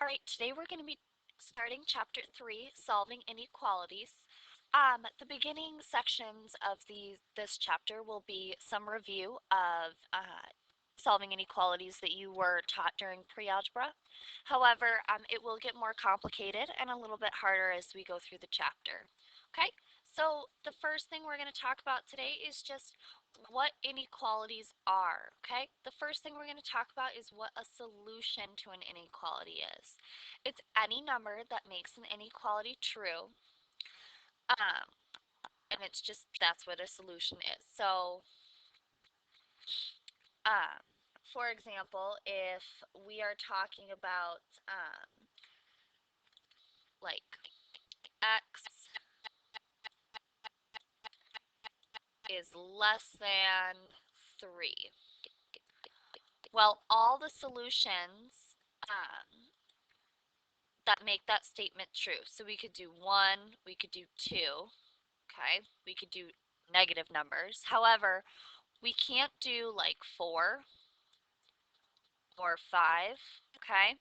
All right, today we're going to be starting chapter 3, solving inequalities. The beginning sections of this chapter will be some review of solving inequalities that you were taught during pre-algebra. However, it will get more complicated and a little bit harder as we go through the chapter. Okay, so the first thing we're going to talk about today is just what inequalities are. Okay, the first thing we're going to talk about is what a solution to an inequality is. It's any number that makes an inequality true, um, and it's just that's what a solution is. So, um, for example, if we are talking about like x is less than 3, well, all the solutions that make that statement true. So we could do 1, we could do 2, okay? We could do negative numbers. However, we can't do like 4 or 5, okay?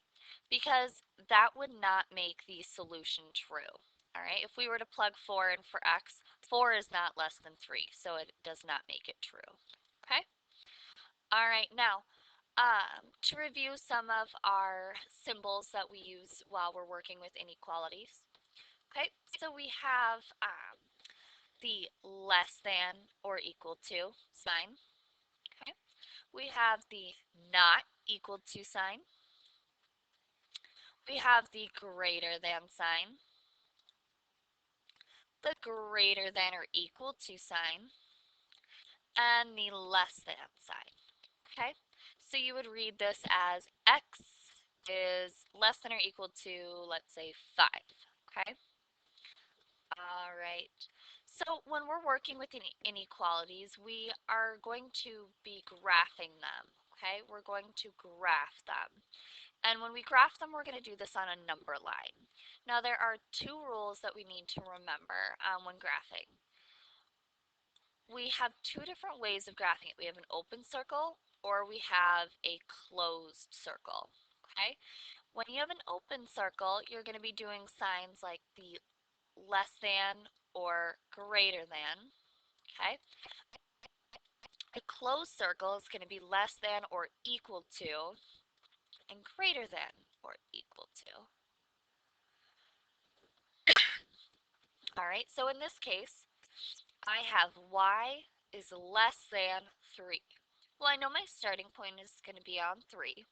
Because that would not make the solution true. All right, if we were to plug 4 in for x, 4 is not less than 3, so it does not make it true. Okay? All right, now, to review some of our symbols that we use while we're working with inequalities. Okay, so we have the less than or equal to sign. Okay, we have the not equal to sign. We have the greater than sign, the greater than or equal to sign, and the less than sign. Okay, so you would read this as x is less than or equal to, let's say, 5. Okay, all right. So when we're working with inequalities, we are going to be graphing them. Okay, we're going to graph them. And when we graph them, we're going to do this on a number line. Now, there are two rules that we need to remember when graphing. We have two different ways of graphing it. We have an open circle or we have a closed circle. Okay? When you have an open circle, you're going to be doing signs like the less than or greater than. Okay? A closed circle is going to be less than or equal to and greater than or equal to. All right, so in this case, I have y is less than 3. Well, I know my starting point is going to be on 3.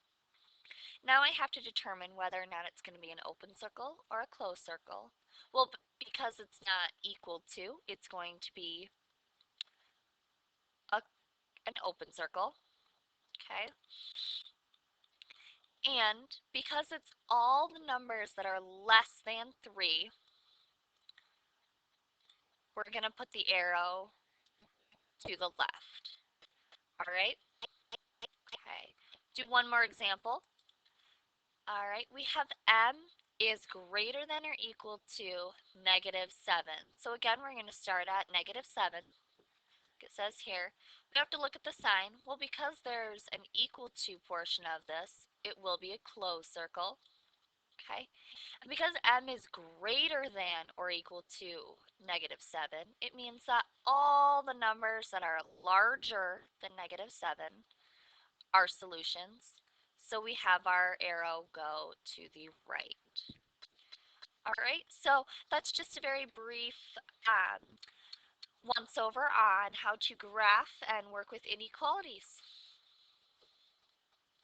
Now I have to determine whether or not it's going to be an open circle or a closed circle. Well, because it's not equal to, it's going to be an open circle, okay? And because it's all the numbers that are less than 3, we're going to put the arrow to the left. All right? Okay. Do one more example. All right, we have m is greater than or equal to negative 7. So again, we're going to start at negative 7. It says here, we have to look at the sign. Well, because there's an equal to portion of this, it will be a closed circle. Okay, and because m is greater than or equal to negative 7, it means that all the numbers that are larger than negative 7 are solutions. So we have our arrow go to the right. All right, so that's just a very brief once over on how to graph and work with inequalities.